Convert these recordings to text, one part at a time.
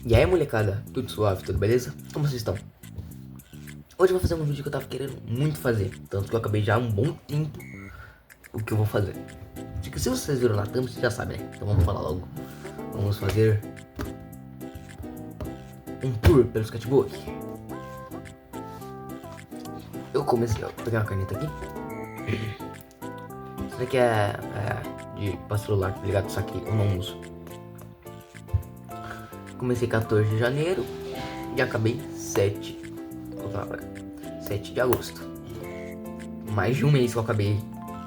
E aí, molecada, tudo suave, tudo beleza? Como vocês estão? Hoje eu vou fazer um vídeo que eu tava querendo muito fazer, tanto que eu acabei já há um bom tempo o que eu vou fazer. Acho que se vocês viram na thumb, vocês já sabem, né? Então vamos falar logo. Vamos fazer um tour pelo sketchbook. Eu comecei, ó, vou pegar uma caneta aqui. Isso daqui é para celular, tá ligado? Só que eu não uso. Comecei 14 de janeiro e acabei 7. Vou falar pra cá. 7 de agosto. Mais de um mês que eu acabei,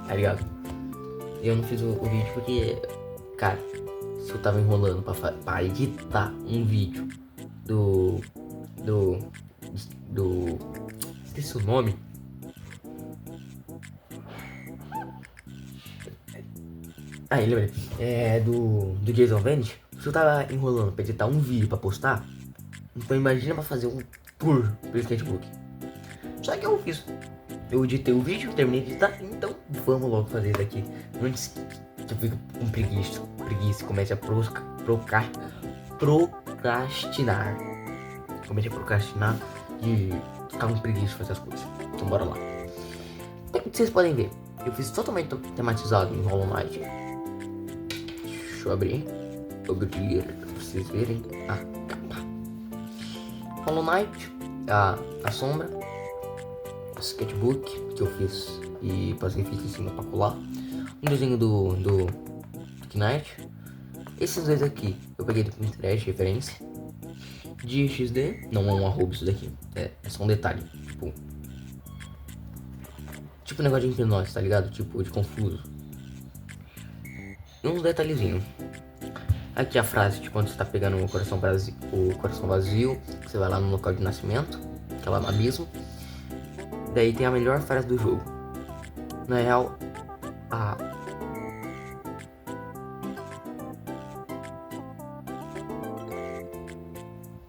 tá ligado? Eu não fiz o vídeo porque, cara, se eu tava enrolando pra editar um vídeo do. Esqueci o nome. Ah, lembrei. É do Jason Vend. Se eu tava enrolando pra editar um vídeo pra postar, então imagina pra fazer um tour pelo sketchbook. Só que eu fiz. Eu editei o vídeo, terminei de editar, então vamos logo fazer isso aqui. Antes que eu fique com preguiça e comece a procrastinar. Comece a procrastinar e ficar com preguiça de fazer as coisas. Então bora lá. Então, vocês podem ver, eu fiz totalmente tematizado em Hollow Knight. Deixa eu abrir pra vocês verem a capa. Hollow Knight, a sombra, o sketchbook que eu fiz e passei fita em cima pra colar, um desenho do Knight. Esses dois aqui eu peguei do Pinterest, referência de XD, não é um arroba isso daqui, é só um detalhe, tipo negócio de hipnose, tá ligado? Tipo de confuso. E uns detalhezinhos. Aqui a frase de quando você tá pegando o coração vazio, você vai lá no local de nascimento, que é lá no abismo. Daí tem a melhor frase do jogo. Na real,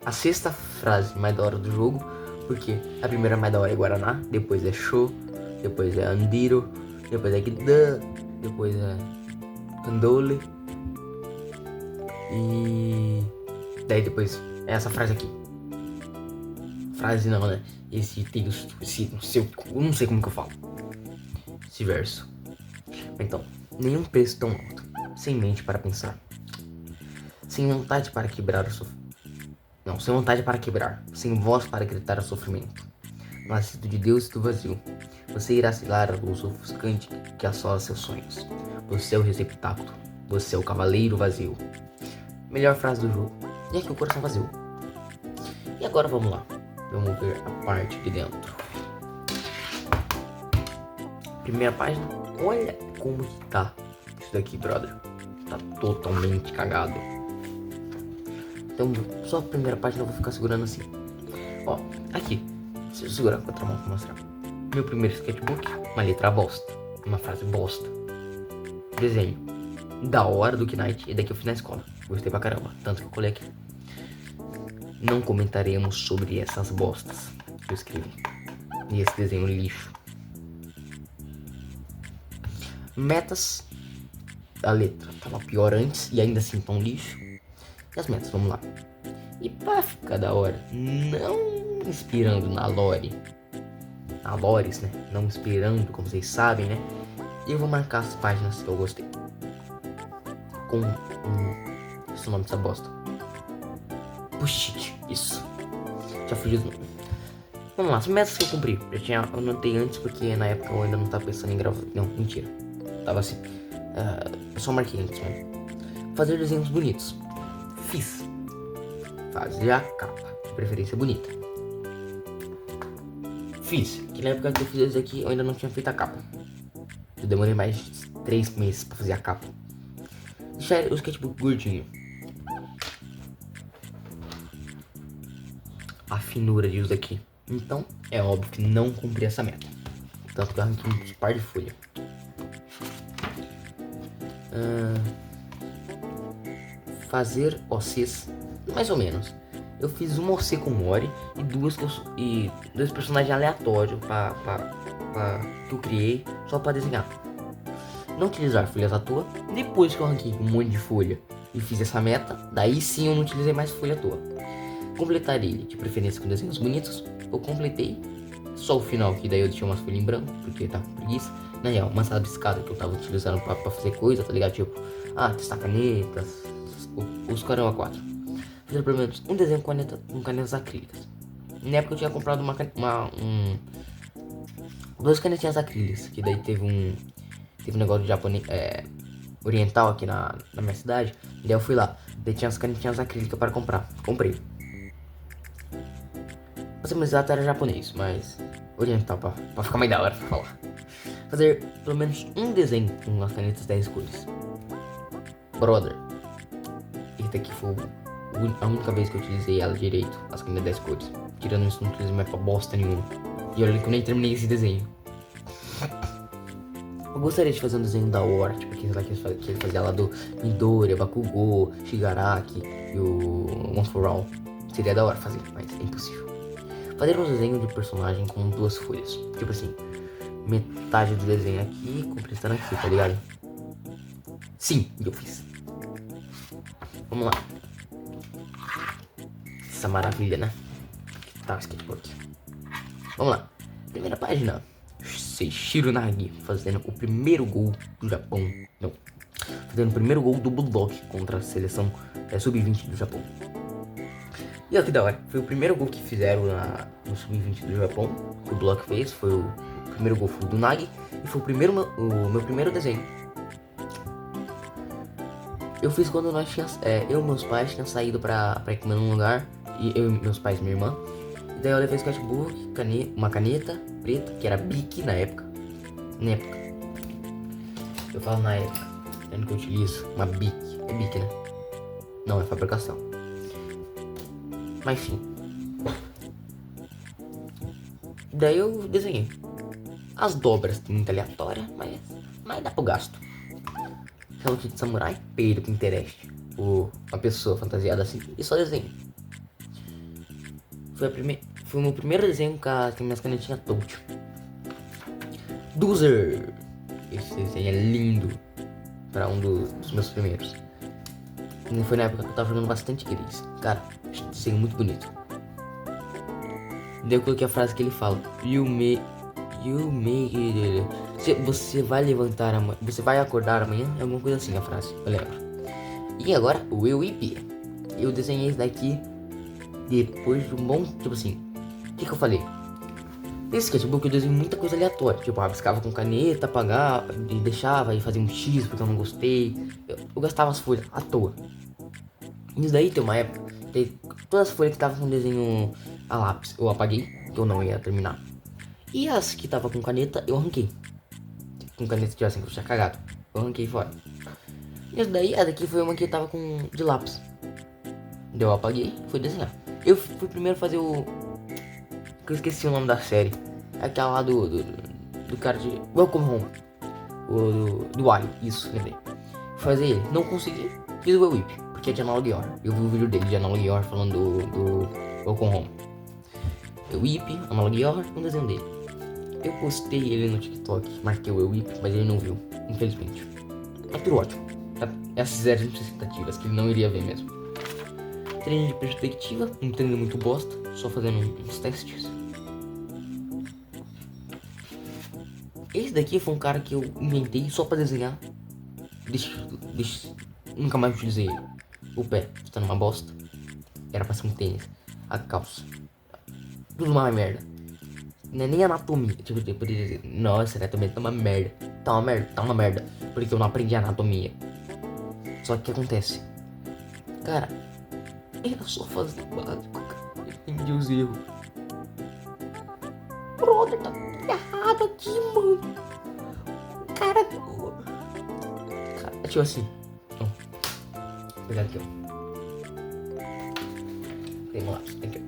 a sexta frase mais da hora do jogo, porque a primeira mais da hora é Guaraná, depois é Show, depois é Andiro, depois é Gida, depois é Andole. E daí depois é essa frase aqui. Frase não, né? Esse texto, eu não sei como que eu falo. Esse verso. Então, nenhum preço tão alto, sem mente para pensar, sem vontade para quebrar o sofrimento. Não, sem vontade para quebrar, sem voz para gritar o sofrimento. Nascido de Deus e do vazio, você irá selar a luz ofuscante que assola seus sonhos. Você é o receptáculo, você é o cavaleiro vazio. Melhor frase do jogo. E aqui o coração vazio. E agora vamos lá. Vamos ver a parte de dentro. Primeira página. Olha como que tá isso daqui, brother. Tá totalmente cagado. Então, só a primeira página eu vou ficar segurando assim. Ó, aqui. Se eu segurar com a outra mão pra mostrar. Meu primeiro sketchbook, uma letra bosta. Uma frase bosta. Desenho. Da hora do Knight. E daqui eu fiz na escola. Gostei pra caramba. Tanto que eu colei aqui. Não comentaremos sobre essas bostas que eu escrevi. E esse desenho lixo. Metas. A letra tava pior antes e ainda assim tão lixo. E as metas, vamos lá. E pra ficar da hora, não inspirando na lore. Na lores, né? Não inspirando, como vocês sabem, né? Eu vou marcar as páginas que eu gostei. Com esse é o nome dessa bosta. Push-it, isso. Já fugiu do nome. Vamos lá, as metas que eu cumpri. Eu anotei antes porque na época eu ainda não tava pensando em gravar. Não, mentira. Tava assim. Eu só marquei antes, mano. Fazer desenhos bonitos. Fiz. Fazer a capa. De preferência bonita. Fiz. Que na época que eu fiz isso aqui eu ainda não tinha feito a capa. Eu demorei mais de 3 meses pra fazer a capa. Deixar o sketchbook gordinho. A finura disso daqui. Então, é óbvio que não cumpri essa meta. Tanto que eu arranquei um par de folha. Fazer OCs, mais ou menos. Eu fiz uma OC com Mori e dois personagens aleatórios que eu criei só pra desenhar. Não utilizar folhas à toa. Depois que eu arranquei um monte de folha e fiz essa meta. Daí sim eu não utilizei mais folha à toa. Completar ele, de preferência com desenhos bonitos. Eu completei só o final, que daí eu deixei umas folhas em branco, porque tava com preguiça. Na real, umas rabiscadas que eu tava utilizando pra fazer coisa, tá ligado? Tipo, testar canetas, os caramba 4. Fiz pelo menos um desenho com canetas acrílicas. Na época eu tinha comprado duas canetinhas acrílicas, que daí teve um negócio de japonês, oriental aqui na minha cidade. E daí eu fui lá, daí tinha as canetinhas acrílicas para comprar. Comprei. Pra ser mais exato, era japonês, mas oriental pra ficar mais da hora pra falar. Fazer pelo menos um desenho com as canetas 10 cores. Brother, esse daqui foi a única vez que eu utilizei ela direito, as canetas 10 cores. Tirando isso, não utilizei mais pra bosta nenhuma. E olha que eu nem terminei esse desenho. Eu gostaria de fazer um desenho da hora, tipo aquele lá que ele fazia lá do Midori, Bakugou, Shigaraki e o One for All. Seria da hora fazer, mas é impossível. Fazer um desenho de personagem com duas folhas. Tipo assim, metade do desenho aqui, completando aqui, tá ligado? Sim, eu fiz. Vamos lá. Essa maravilha, né? Que tá o skateboard. Vamos lá. Primeira página. Seishiro Nagi fazendo o primeiro gol do Japão. Não. Fazendo o primeiro gol do Bulldog contra a seleção sub-20 do Japão. E olha que da hora. Foi o primeiro gol que fizeram no sub-20 do Japão. Que o Bulldog fez. Foi o primeiro gol foi do Nagi. E foi o meu primeiro desenho. Eu fiz quando nós tínhamos. Eu e meus pais tinham saído pra ir comer num lugar. E eu e meus pais e minha irmã. E daí eu levei sketchbook, uma caneta preta, que era Bic na época. Eu falo na época. Lembra que eu utilizo uma Bic. É Bic, né? Não, é fabricação. Mas enfim. Daí eu desenhei. As dobras muito aleatórias, mas dá pro gasto. Hello Kitty Samurai, Pedro Pinterest. Uma pessoa fantasiada assim. E só desenho. Foi o meu primeiro desenho com as minhas canetinhas touch. Dozer. Esse desenho é lindo. Pra um dos meus primeiros. E foi na época que eu tava jogando bastante Gris. Cara, desenho muito bonito. Daí eu coloquei a frase que ele fala. Você vai levantar amanhã. Você vai acordar amanhã? É alguma coisa assim a frase, eu lembro. E agora, o Eu IP. Eu desenhei esse daqui depois de um bom. Tipo assim, o que eu falei? Nesse sketchbook eu desenhei muita coisa aleatória. Tipo, rabiscava com caneta, apagava, e deixava e fazia um X porque eu não gostei. Eu gastava as folhas à toa. Isso daí tem uma época. Todas as folhas que estavam com desenho a lápis eu apaguei, que eu não ia terminar. E as que tava com caneta eu arranquei. Com caneta tipo assim que eu tinha cagado. Eu arranquei fora. Isso daí, a daqui foi uma que tava com de lápis. Daí eu apaguei e fui desenhar. Eu fui primeiro fazer o. Que eu esqueci o nome da série. Aquela lá do cara de. Welcome Home. Do Ali, isso, lembrei. Fazer ele. Não consegui. Fiz o Whip, porque é de Analog Horror. Eu vi o vídeo dele de Analog Horror falando do Welcome Home. O Whip, Analog Horror, um desenho dele. Eu postei ele no TikTok, marquei o Whip, mas ele não viu, infelizmente. Mas tudo ótimo. Essas eram as expectativas, que ele não iria ver mesmo. Treino de perspectiva, um treino muito bosta, só fazendo uns testes. Esse daqui foi um cara que eu inventei só pra desenhar. Nunca mais utilizei ele. O pé está numa bosta. Era pra ser um tênis. A calça. Tudo uma merda. Não é nem anatomia. Tipo, eu poderia dizer, nossa, anatomia tá uma merda. Tá uma merda. Porque eu não aprendi anatomia. Só que o que acontece? Cara, era só fazer básico, cara. Eu entendi os erros. Brother, tá tudo errado aqui, mano. Cara, tipo assim. Vou pegar aqui, ó. Tem um lápis, aqui,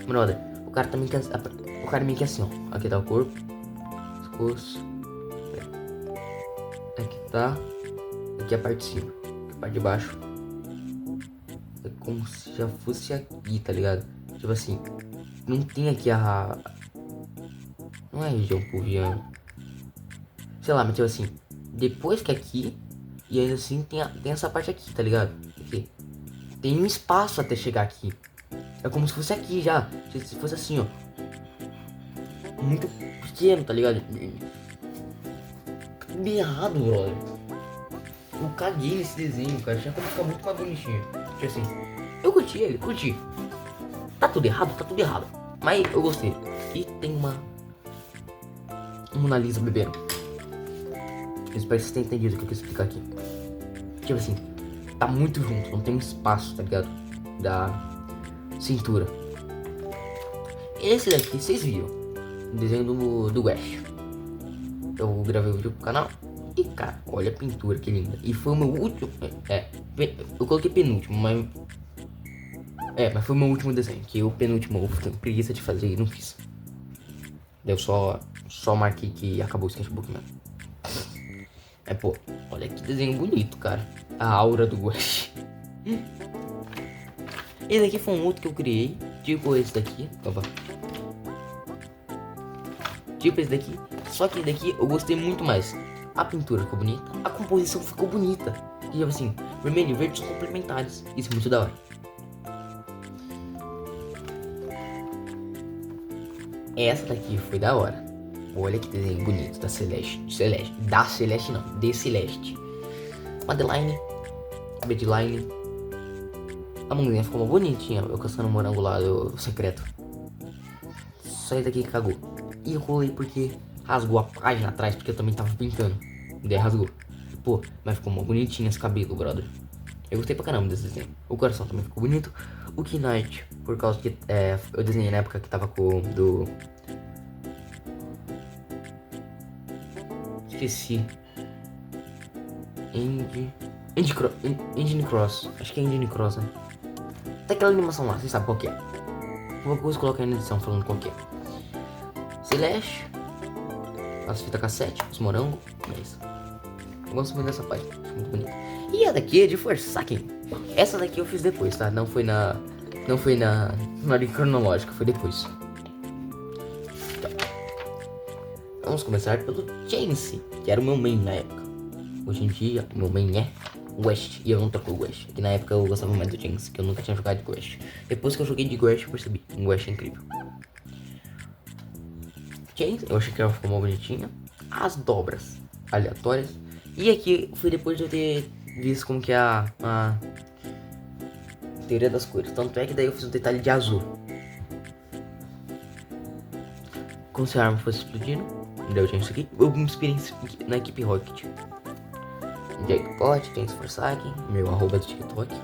ó. Brother, o cara também quer. O cara meio que assim, ó. Aqui tá o corpo. Pescoço. Aqui tá. Aqui é a parte de cima. Aqui é a parte de baixo. É como se já fosse aqui, tá ligado? Tipo assim. Não tem aqui a. Não é região pubiana. Sei lá, mas tipo assim. Depois que aqui. E ainda assim tem essa parte aqui, tá ligado? Aqui. Tem um espaço até chegar aqui. É como se fosse aqui já. Se fosse assim, ó. Muito pequeno, tá ligado? Tudo errado, brother. Eu caguei nesse desenho, cara. Tinha como ficar muito mais bonitinho. Tipo assim. Eu curti ele, curti. Tá tudo errado, tá tudo errado. Mas eu gostei. E tem uma Mona Lisa bebendo. Eu espero que vocês tenham entendido o que eu quis explicar aqui. Tipo assim, tá muito junto, não tem espaço, tá ligado? Da cintura. Esse daqui, vocês viram. O desenho do West. Eu gravei o vídeo pro canal. E cara, olha a pintura, que linda. E foi o meu último. Eu coloquei penúltimo, mas. Mas foi o meu último desenho. Que o penúltimo eu fiquei com preguiça de fazer e não fiz. Eu só marquei que acabou o sketchbook mesmo. Pô, olha que desenho bonito, cara. A aura do West. Esse daqui foi um outro que eu criei. Tipo esse daqui. Opa. Tipo esse daqui. Só que esse daqui eu gostei muito mais. A pintura ficou bonita. A composição ficou bonita. E tipo assim, vermelho e verde são complementares. Isso é muito da hora. Essa daqui foi da hora. Olha que desenho bonito da Celeste. Da Celeste não, de Celeste. Madeline. Bedline. A mãozinha ficou uma bonitinha. Eu caçando o morango lá do secreto. Só esse daqui que cagou. E eu colei porque rasgou a página atrás. Porque eu também tava pintando. E daí rasgou. Pô, mas ficou uma bonitinha esse cabelo, brother. Eu gostei pra caramba desse desenho. O coração também ficou bonito. O Knight, por causa que eu desenhei na época que tava com do... Esqueci. Engine Cross. Acho que é Engine Cross, né? Tem aquela animação lá, vocês sabem qual que é. Uma coisa colocar aí na edição falando qual que é. Celeste. As fitas cassete, os morangos. É isso. Eu gosto muito dessa página, acho muito bonito. E a daqui é de Forsaken. Essa daqui eu fiz depois, tá? Não foi na ordem cronológica, foi depois. Então, vamos começar pelo Chance, que era o meu main na época. Hoje em dia, o meu main é West, e eu não troco o West. Que na época eu gostava mais do Chance, que eu nunca tinha jogado de West. Depois que eu joguei de West, eu percebi, o West é incrível. Chance, eu achei que ela ficou mal bonitinha. As dobras aleatórias. E aqui foi depois de eu ter visto como que é a teoria das cores. Tanto é que daí eu fiz um detalhe de azul. Como se a arma fosse explodindo. Daí eu tinha isso aqui. Eu me inspirei na equipe Rocket. Jackpot, James Forsaken, meu arroba do TikTok.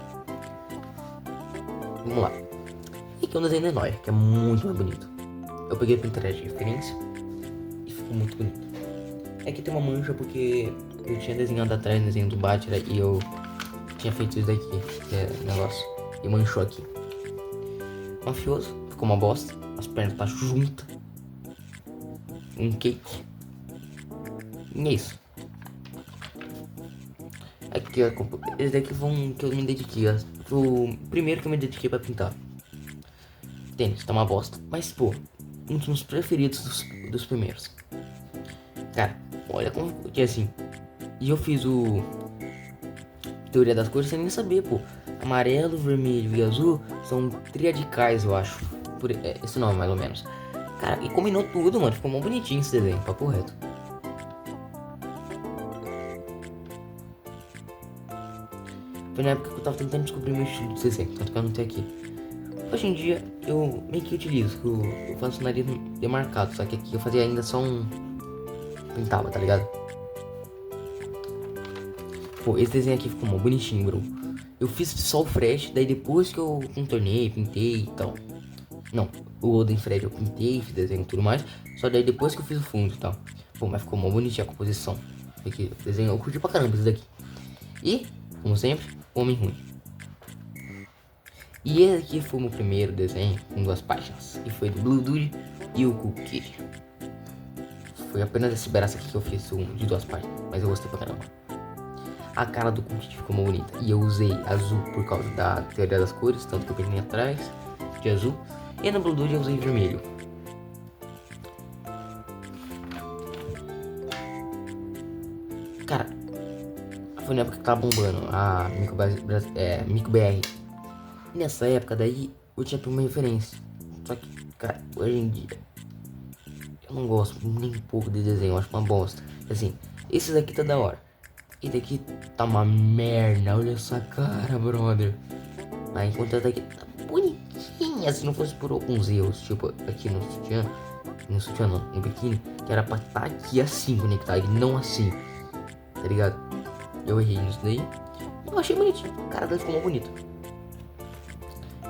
Vamos lá. E aqui é um desenho de Noia, que é muito mais bonito. Eu peguei a Pinterest de referência e ficou muito bonito. Aqui tem uma mancha porque eu tinha desenhado atrás o desenho do Batman e eu tinha feito isso daqui, que é negócio, e manchou aqui. Mafioso, ficou uma bosta, as pernas tá juntas. Um cake. E é isso. Aqui, ó, esse daqui foi um que eu me dediquei, ó. Foi o primeiro que eu me dediquei pra pintar. Tênis, tá uma bosta, mas pô, um dos meus preferidos dos primeiros. Cara, olha como que é assim. E eu fiz o teoria das cores sem nem saber, pô. Amarelo, vermelho e azul são triadicais, eu acho. Por esse nome, mais ou menos. Cara, e combinou tudo, mano. Ficou muito bonitinho esse desenho, papo reto. Foi na época que eu tava tentando descobrir meu estilo de desenho, tanto que eu não tenho aqui. Hoje em dia, eu meio que utilizo, que eu faço o nariz demarcado, só que aqui eu fazia ainda só um... Pintava, tá ligado? Pô, esse desenho aqui ficou muito bonitinho, bro. Eu fiz só o Fresh, daí depois que eu contornei, pintei e tal. Não, o Golden Fred eu pintei, fiz desenho e tudo mais. Só daí depois que eu fiz o fundo e tal. Pô, mas ficou muito bonitinha a composição. Porque o desenho eu curti pra caramba esse daqui. E, como sempre, Homem Ruim. E esse aqui foi o meu primeiro desenho com 2 páginas. E foi do Blue Dude e o Cool Kid. Foi apenas esse braço aqui que eu fiz de 2 páginas. Mas eu gostei pra caramba. A cara do Cool Kid ficou muito bonita. E eu usei azul por causa da teoria das cores. Tanto que eu peguei atrás de azul. E no Blue Dude eu usei vermelho. Cara, Foi na época que tava bombando a Mico BR. E nessa época daí eu tinha uma referência. Só que, cara, hoje em dia eu não gosto nem um pouco de desenho, eu acho uma bosta. Assim, esse daqui tá da hora. E daqui tá uma merda, olha essa cara, brother. Mas enquanto essa daqui tá bonitinha, se não fosse por alguns erros, tipo aqui no sutiã não, no biquíni, que era pra estar aqui assim conectado, e não assim, tá ligado? Eu errei nisso daí. Eu achei bonitinho, o cara dele ficou muito bonito.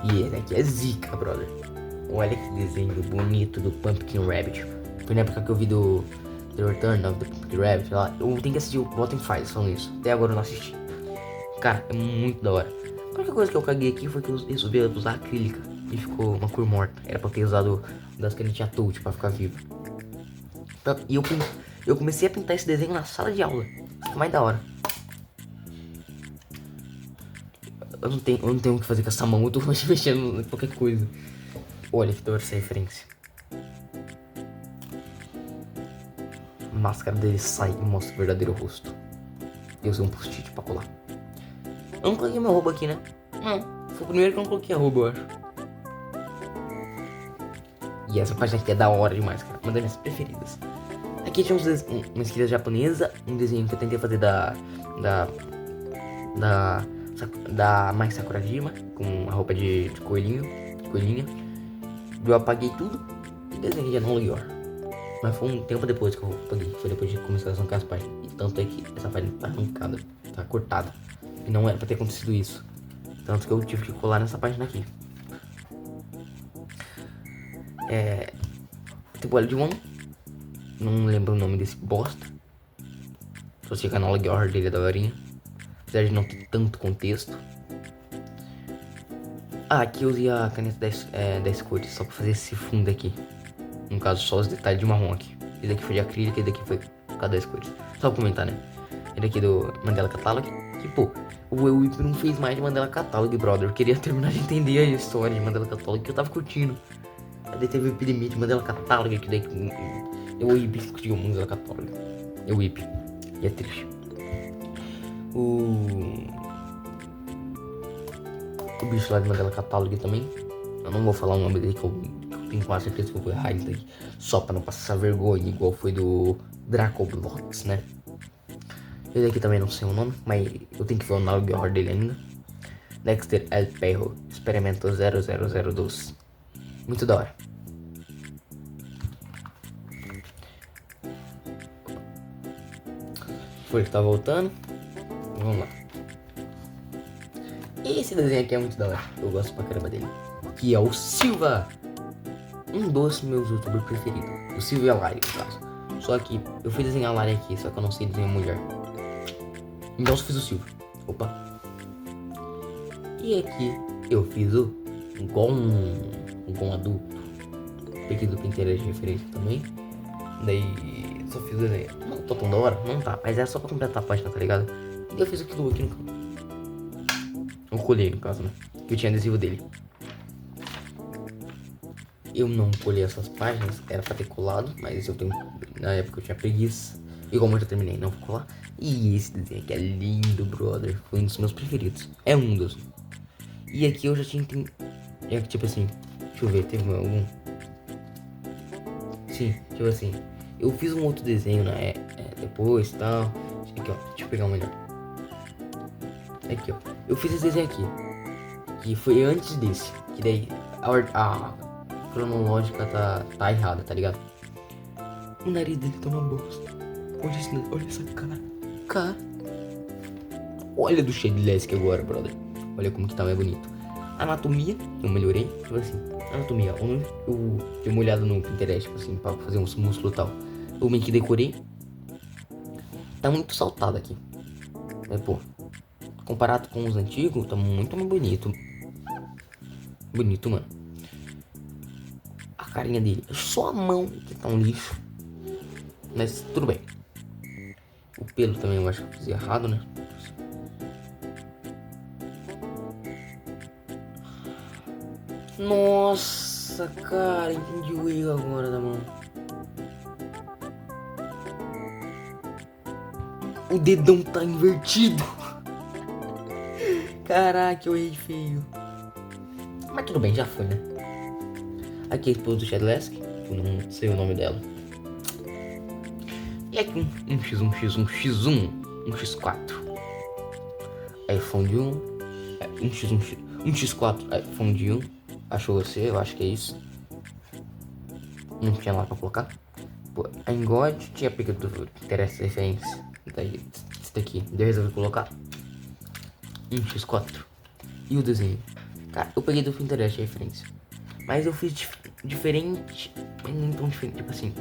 E esse aqui é zica, brother. Olha que desenho bonito do Pumpkin Rabbit. Foi na época que eu vi do The Return of the Pumpkin Rabbit, sei lá. Eu tenho que assistir o Bottom Files falando isso. Até agora eu não assisti. Cara, é muito da hora. A única coisa que eu caguei aqui foi que eu resolvi usar acrílica e ficou uma cor morta. Era pra ter usado das canetinhas touch pra ficar vivo. E eu comecei a pintar esse desenho na sala de aula. Fica mais da hora. Eu não tenho o que fazer com essa mão, eu tô mexendo em qualquer coisa. Olha que da hora essa referência. A máscara dele sai e mostra o verdadeiro rosto. E eu usei um post-it pra colar. Eu não coloquei meu arroba aqui, né? Não, foi o primeiro que eu não coloquei arroba, eu acho. E essa página aqui é da hora demais, cara. Uma das minhas preferidas. Aqui tinha uma escrita japonesa, um desenho que eu tentei fazer da Mai Sakurajima, com a roupa de coelhinha. Eu apaguei tudo e desenhei de Another Your. Mas foi um tempo depois que eu apaguei, foi depois de começar a arrancar as páginas. E tanto é que essa página tá arrancada, tá cortada. E não era pra ter acontecido isso. Tanto que eu tive que colar nessa página aqui. Tipo, de One. Não lembro o nome desse bosta. Só sei que a Another Your dele é da horinha. Apesar de não ter tanto contexto. Aqui eu usei a caneta 10 cores só pra fazer esse fundo aqui. No caso, só os detalhes de marrom aqui. Esse daqui foi de acrílico e esse daqui foi cada 10 cores. Só pra comentar, né? Esse daqui do Mandela Catalog. Que, pô, o Whip não fez mais de Mandela Catalog, brother. Eu queria terminar de entender a história de Mandela Catalog, que eu tava curtindo. Aí teve o epidemia de Mandela Catalog, que daí eu Whip curtiu o Mandela Catalog. Eu Whip. E é triste. O bicho lá de Mandela Catalog também. Eu não vou falar o nome dele, que eu tenho quase certeza que eu vou errar isso daqui. Só pra não passar vergonha, igual foi do Dracoblox, né? Esse aqui também não sei o nome, mas eu tenho que ver o nome dele ainda. Dexter El Perro, Experimento 00012. Muito da hora. Foi que tá voltando. Vamos lá. Esse desenho aqui é muito da hora. Eu gosto pra caramba dele. Que é o Silva. Um dos meus youtubers preferidos. O Silva e a Lari, no caso. Só que eu fui desenhar a Lari aqui, só que eu não sei desenhar mulher. Então eu fiz o Silva. Opa. E aqui eu fiz o Gon adulto. Peguei do Pinterest de referência também. Daí só fiz o desenho. Não tô tão da hora? Não tá. Mas é só pra completar a página, tá ligado? E eu fiz aquilo aqui no canto. Eu colhei no caso, né? Que eu tinha adesivo dele. Eu não colhei essas páginas, era pra ter colado, mas eu tenho. Na época eu tinha preguiça. E como eu já terminei, não vou colar. E esse desenho aqui é lindo, brother. Foi um dos meus preferidos. É um dos. E aqui eu já tinha entendido. É que tipo assim. Deixa eu ver, teve algum. Sim, tipo assim. Eu fiz um outro desenho depois e tal. Aqui, ó. Deixa eu pegar um melhor. Aqui, ó. Eu fiz esse desenho aqui. Que foi antes desse. Que daí a cronológica tá errada, tá ligado? O nariz dele tá uma bosta. Olha essa cara. Cara. Olha do Shadlesque agora, brother. Olha como que tá mais bonito. Anatomia, eu melhorei. Tipo assim, anatomia. Eu dei uma olhada no Pinterest, tipo assim, pra fazer uns músculos e tal. Eu meio que decorei. Tá muito saltado aqui. Pô, comparado com os antigos, tá muito mais bonito. Bonito, mano. A carinha dele. Só a mão que tá um lixo. Mas tudo bem. O pelo também eu acho que eu fiz errado, né? Nossa, cara, entendi o erro agora da mão. O dedão tá invertido. Caraca, eu errei feio. Mas tudo bem, já foi, né? Aqui é a esposa do Shadowlesk, eu não sei o nome dela. E aqui um X1, X1, X1, um X4. iPhone 1, um X1, um X4, iPhone de 1. Achou você? Eu acho que é isso. Não tinha lá pra colocar. Pô, a God tinha pegado do interesse referência. Daí, esse daqui, eu resolvi colocar um X4 e o desenho. Cara, eu peguei do Pinterest a referência, mas eu fiz diferente, mas nem tão diferente, tipo assim.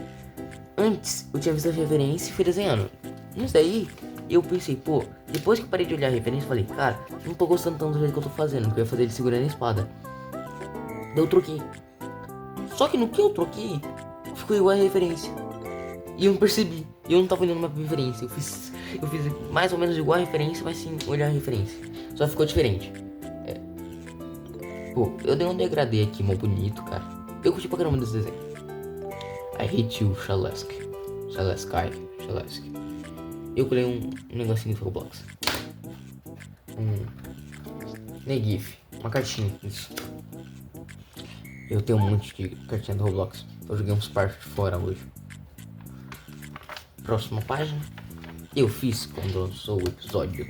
Antes eu tinha visto a referência e fui desenhando. Isso daí eu pensei, pô, depois que eu parei de olhar a referência, eu falei, cara, não tô gostando tanto do jeito que eu tô fazendo, porque eu ia fazer ele segurando a espada. Daí eu troquei. Só que no que eu troquei, ficou igual a referência. E eu não percebi. E eu não tava olhando uma referência. Eu fiz mais ou menos igual a referência, mas sem olhar a referência. Só ficou diferente. Pô, eu dei um degradê aqui, mó bonito, cara. Eu curti pra caramba desse desenho. I hate you, Shadowlesk. Shadowlesk. Eu colei um negocinho do Roblox. GIF. Uma cartinha, isso. Eu tenho um monte de cartinha do Roblox. Eu joguei uns partes de fora hoje. Próxima página. Eu fiz quando lançou o episódio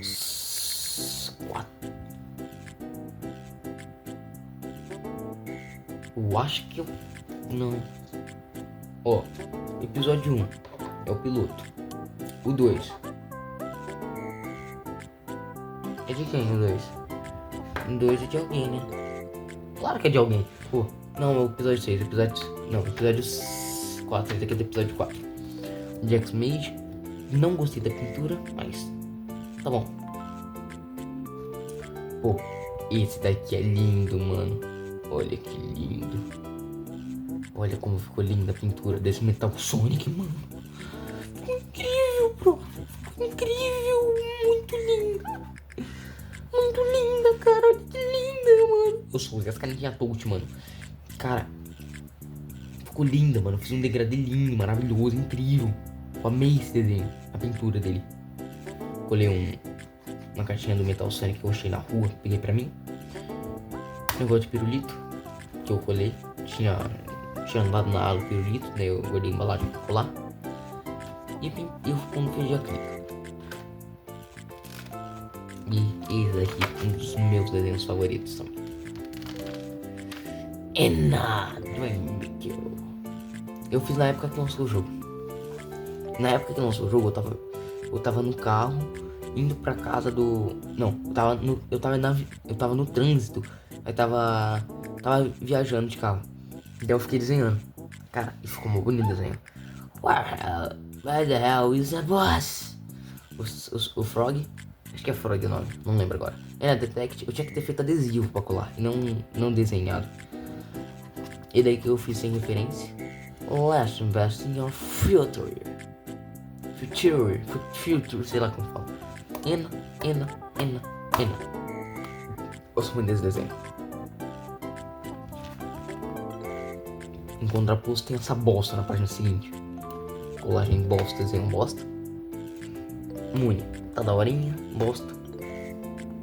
4. Eu acho que eu... Não. Ó, episódio 1 é o piloto. O 2 é de quem o 2? O 2 é de alguém, né? Claro que é de alguém. Pô, não, é o episódio 6. Episódio 4. Esse aqui é do episódio 4. Jax Mage. Não gostei da pintura, mas tá bom. Pô, esse daqui é lindo, mano. Olha que lindo. Olha como ficou linda a pintura desse Metal Sonic, mano. Ficou incrível, bro. Ficou incrível. Muito linda. Muito linda, cara. Olha que linda, mano. Eu sou as canetinhas touch, mano. Cara, ficou linda, mano. Fiz um degradê lindo, maravilhoso, incrível. Eu amei esse desenho, a pintura dele. Colei uma cartinha do Metal Sonic que eu achei na rua, peguei pra mim. Negócio de pirulito que eu colei. Tinha andado na água pirulito, daí eu guardei a embalagem pra colar. E eu quando fiz acrílico. E esse daqui é um dos meus desenhos favoritos também. Eu fiz na época que lançou o jogo. Na época que lançou o jogo, eu tava no carro indo pra casa do... Não, eu tava no trânsito. Aí tava viajando de carro. Daí eu fiquei desenhando. Cara, e ficou muito bonito o desenho. Where the hell is the boss? O Frog, acho que é Frog o nome, não lembro agora. Era Detect, eu tinha que ter feito adesivo pra colar, e não desenhado. E daí que eu fiz sem referência. Let's invest in your future, sei lá como fala. Ena. Gosto muito desse desenho. Em contraposto tem essa bosta na página seguinte. Colagem bosta, desenho bosta. Muni, tá daorinha, bosta.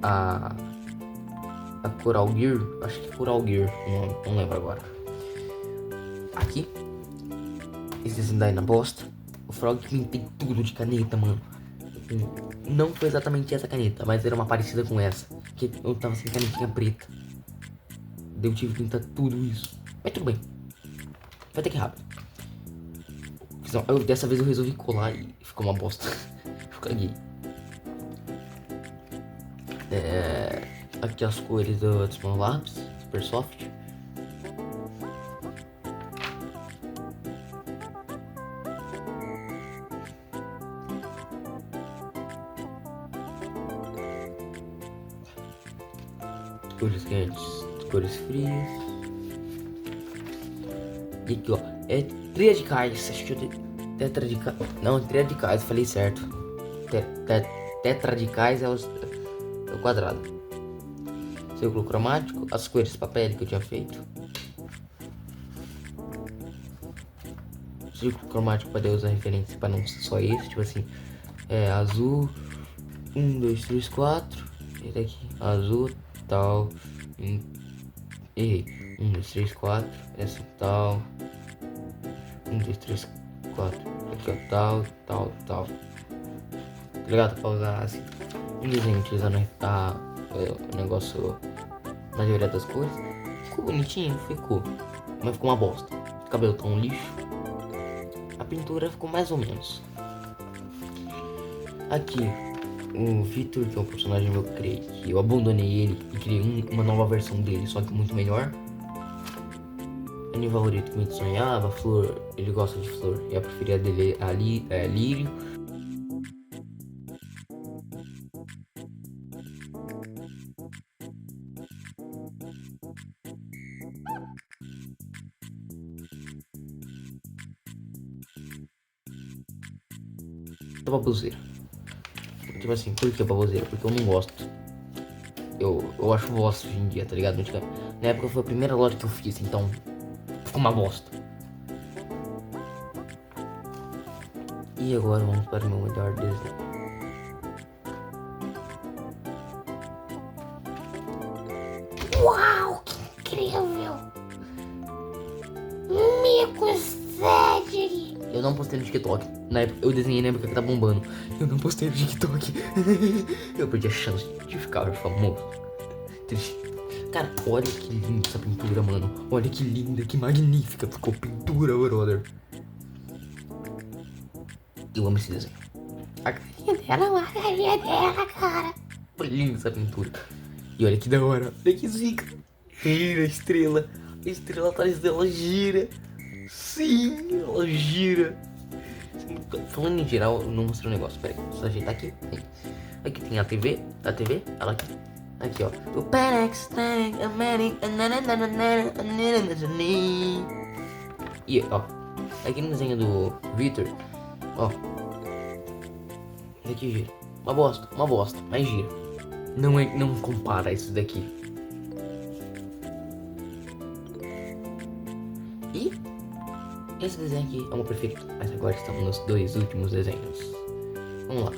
A Coral Gear, acho que é Coral Gear, não lembro agora. Aqui, esse desenho daí na bosta. O Frog pintei tudo de caneta, mano. Não foi exatamente essa caneta, mas era uma parecida com essa. Que eu tava sem canetinha preta. Daí eu tive que pintar tudo isso. Mas tudo bem. Vai ter que ir rápido. Dessa vez eu resolvi colar e ficou uma bosta. Eu caguei. Aqui as cores do Small Labs, Super Soft. Cores quentes, cores frias. E aqui, ó, é triadicais. Acho que eu dei tetradicais. Não, triadicais, falei certo. Tetradicais é o quadrado. Círculo cromático, as cores papel que eu tinha feito. Círculo cromático para usar referência para não ser só esse, tipo assim. É azul. 1, 2, 3, 4. Esse daqui, azul, tal. Errei. 1, 2, 3, 4. Essa tal. 1, 2, 3, 4. Aqui, ó. Tal, tal, tal. Tá ligado? Pra usar assim. Um desenho utilizando o negócio na maioria das cores. Ficou bonitinho? Ficou. Mas ficou uma bosta. O cabelo tá um lixo. A pintura ficou mais ou menos. Aqui, o Victor, que é um personagem que eu criei, que eu abandonei ele e criei uma nova versão dele, só que muito melhor. Meu favorito que me sonhava, flor, ele gosta de flor. E a preferida dele é lírio. Baboseira. Tipo assim, por que baboseira? Porque eu não gosto. Eu acho bosta hoje em dia, tá ligado? Na época foi a primeira loja que eu fiz, então ficou uma bosta. E agora vamos para o meu melhor desenho. Uau, que incrível! Mico 7! Eu não postei no TikTok. Na época, eu desenhei na época que tá bombando. Eu não postei no TikTok. Eu perdi a chance de ficar famoso. Triste. Cara, olha que linda essa pintura, mano. Olha que linda, que magnífica ficou pintura, brother. Eu amo esse desenho. A carinha dela, A carinha dela, cara. olha linda essa pintura. E olha que da hora. Olha que zica. Gira a estrela. A estrela atrás dela gira. Sim, ela gira. Falando em geral, eu não mostrei um negócio. Pera aí, só ajeitar aqui. Aqui tem a TV. A TV, ela aqui. Aqui, ó. O Penex, e, ó. Aqui no desenho do Victor, ó. Esse aqui gira. Uma bosta, mas gira. Não compara esse daqui. E esse desenho aqui é o meu preferido. Mas agora estamos nos dois últimos desenhos. Vamos lá.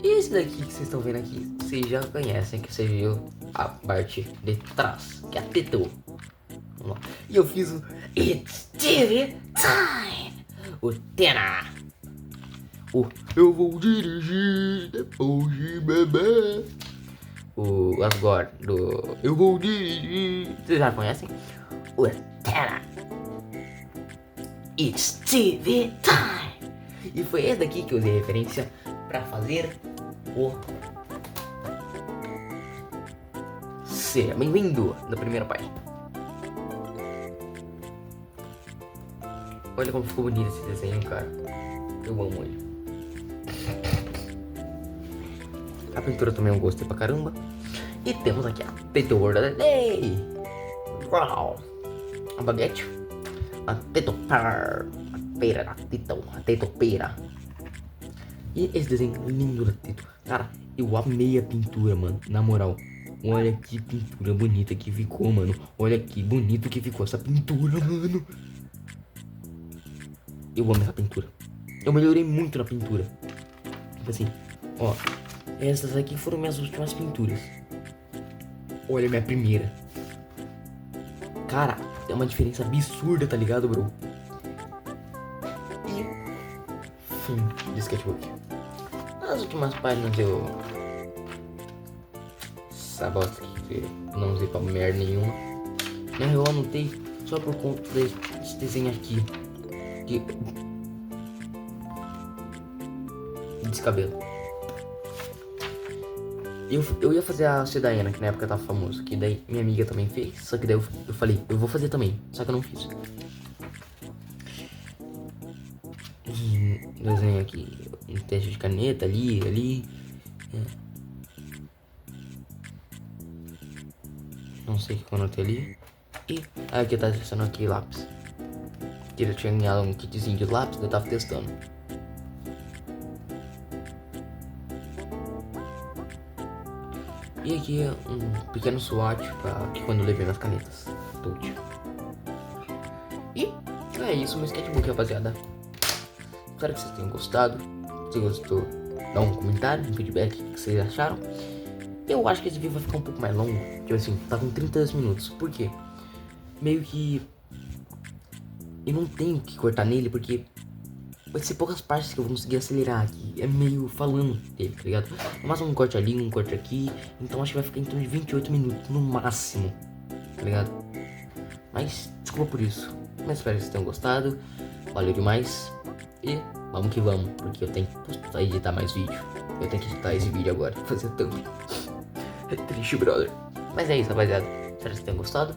Esse daqui que vocês estão vendo aqui, vocês já conhecem, que você viu a parte de trás, que é a Teto. Vamos lá. E eu fiz o It's TV Time. O Tena. O Eu Vou Dirigir Depois de Beber. O Asgore do Eu Vou Dirigir. Vocês já conhecem? O Tena. It's TV Time! E foi esse daqui que eu usei referência pra fazer o Seja Bem-vindo da primeira página. Olha como ficou bonito esse desenho, cara. Eu amo ele. A pintura também eu gostei pra caramba. E temos aqui a Tetora da Day. Uau! A baguete. A Tetopar, a pera da Tetão, a Tetopeira. E esse desenho lindo da Teto. Cara, eu amei a pintura, mano. Na moral, olha que pintura bonita que ficou, mano. Olha que bonito que ficou essa pintura, mano. Eu amo essa pintura. Eu melhorei muito na pintura. Tipo assim, ó. Essas aqui foram minhas últimas pinturas. Olha a minha primeira. Cara, é uma diferença absurda, tá ligado, bro? E fim de sketchbook. Nas últimas páginas eu... essa bosta que eu não usei pra merda nenhuma. Na real eu anotei só por conta desse desenho aqui. Que... descabelo. Eu ia fazer a Sedaiana, que na época tava famoso, que daí minha amiga também fez, só que daí eu falei, eu vou fazer também, só que eu não fiz. Desenho aqui, um teste de caneta ali. Não sei o que eu anotei ali. E aqui tá testando aqui lápis. Que eu tinha ganhado um kitzinho de lápis, eu tava testando. E aqui um pequeno swatch pra que quando eu levei nas canetas. Touch. E é isso, meu sketchbook, rapaziada. Espero que vocês tenham gostado. Se gostou, dar um comentário, um feedback, o que vocês acharam. Eu acho que esse vídeo vai ficar um pouco mais longo, tipo assim, tá com 32 minutos. Por quê? Meio que eu não tenho que cortar nele, porque vai ser poucas partes que eu vou conseguir acelerar aqui. É meio falando dele, tá ligado? Mas um corte ali, um corte aqui. Então acho que vai ficar em torno de 28 minutos no máximo, tá ligado? Mas desculpa por isso. Mas espero que vocês tenham gostado. Valeu demais. E vamos que vamos, porque eu tenho que editar mais vídeo. Eu tenho que editar esse vídeo agora, fazer tanto. É triste, brother. Mas é isso, rapaziada. Espero que vocês tenham gostado.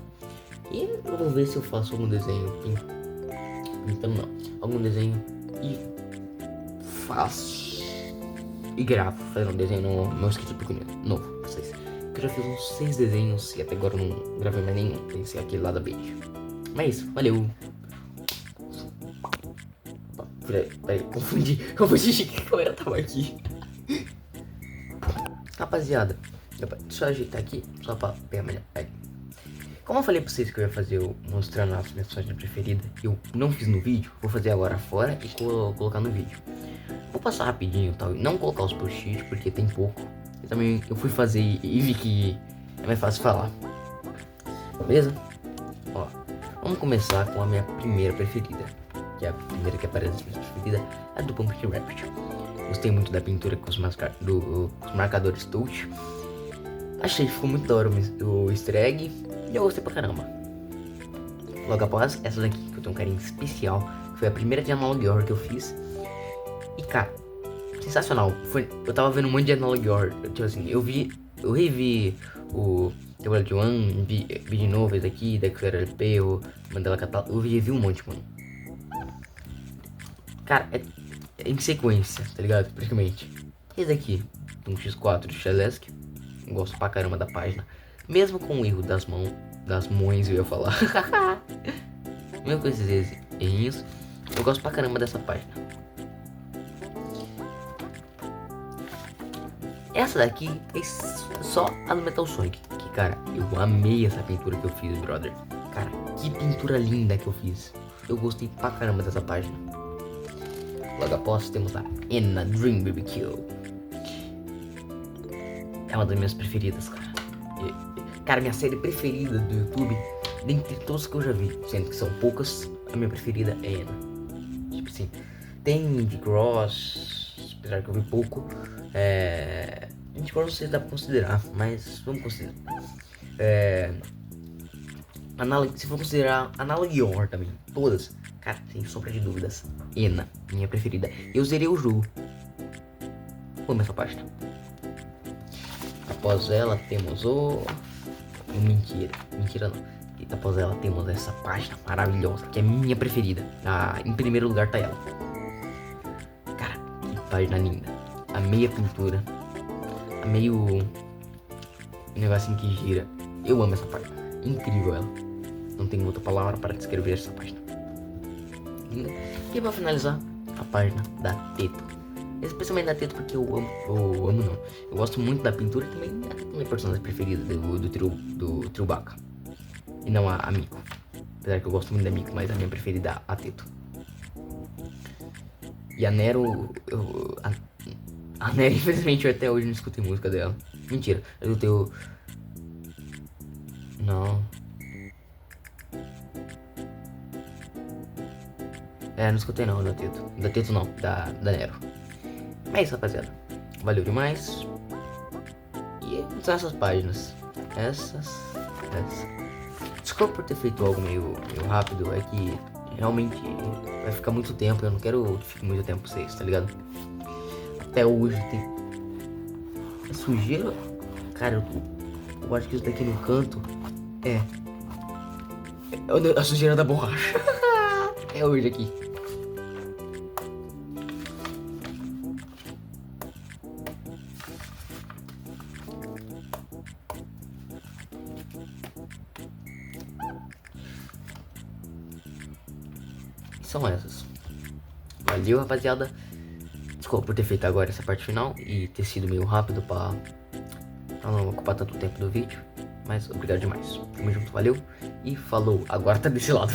E eu vou ver se eu faço algum desenho. Então não. Algum desenho e faço. E gravo. Fazer um desenho no meu escritório novo pra vocês. Que eu já fiz uns 6 desenhos e até agora eu não gravei mais nenhum. Tem que ser aquele lá da Bait. Mas é isso, valeu. Peraí, confundi que a câmera tava aqui. Rapaziada, deixa eu ajeitar aqui, só pra pegar melhor. Como eu falei pra vocês que eu ia fazer mostrando as minhas páginas preferidas, eu não fiz no vídeo, vou fazer agora fora e colocar no vídeo. Vou passar rapidinho, tal, e não colocar os post-it porque tem pouco. E também eu fui fazer e vi que é mais fácil falar. Beleza? Ó, vamos começar com a minha primeira preferida. Que é a primeira que aparece na minha preferida, é a do Pumpkin Rapid. Gostei muito da pintura com os marcadores touch. Achei que ficou muito da hora o easter egg. E eu gostei pra caramba. Logo após, essa daqui, que eu tenho um carinho especial, que foi a primeira de Analog Horror que eu fiz. E cara, sensacional. Eu tava vendo um monte de Analog Horror. Tipo assim, eu revi o The Wild One, vi de novo esse aqui, Dexter LP, o Mandela Catálogo. Eu revi um monte, mano. Cara, é em sequência, tá ligado? Praticamente. Esse aqui, um X4 de Shellesque. Gosto pra caramba da página. Mesmo com o erro das mãos, eu ia falar. Mesmo com esses errinhos, eu gosto pra caramba dessa página. Essa daqui é só a do Metal Sonic. Que, cara, eu amei essa pintura que eu fiz, brother. Cara, que pintura linda que eu fiz. Eu gostei pra caramba dessa página. Logo após temos a Enna Dream BBQ. É uma das minhas preferidas, cara. Cara, minha série preferida do YouTube, dentre todas que eu já vi, sendo que são poucas, a minha preferida é Enna. Tipo assim, tem Indie Cross, apesar que eu vi pouco. Indie Cross não sei se dá pra considerar, mas vamos considerar. Se for considerar Analog Horror também, todas, cara, sem sombra de dúvidas, Enna, minha preferida. Eu zerei o jogo. Vamos essa página. Após ela temos Mentira não. E após ela temos essa página maravilhosa, que é minha preferida. Em primeiro lugar tá ela. Cara, que página linda. Amei a pintura. Amei o negocinho que gira. Eu amo essa página. Incrível ela. Não tenho outra palavra para descrever essa página. E pra finalizar, a página da Teto. Especialmente da Teto porque eu gosto muito da pintura e também é a minha personagem preferida do trio Baka. E não a Miko. Apesar que eu gosto muito da Miko, mas a minha preferida é a Teto. E a Nero, a Nero, infelizmente, eu até hoje não escutei música dela. Mentira, eu escutei o... Não. Não escutei não, da Teto. Da Teto não, da Nero. É isso, rapaziada. Valeu demais. E são essas páginas. Essas. Desculpa por ter feito algo meio rápido. É que realmente vai ficar muito tempo. Eu não quero que fique muito tempo pra vocês, tá ligado? Até hoje tem... É sujeira. Cara, eu acho que isso daqui no canto é a sujeira da borracha. É hoje aqui. São essas. Valeu, rapaziada. Desculpa por ter feito agora essa parte final e ter sido meio rápido pra não ocupar tanto tempo do vídeo. Mas obrigado demais. Tamo junto, valeu e falou. Agora tá desse lado.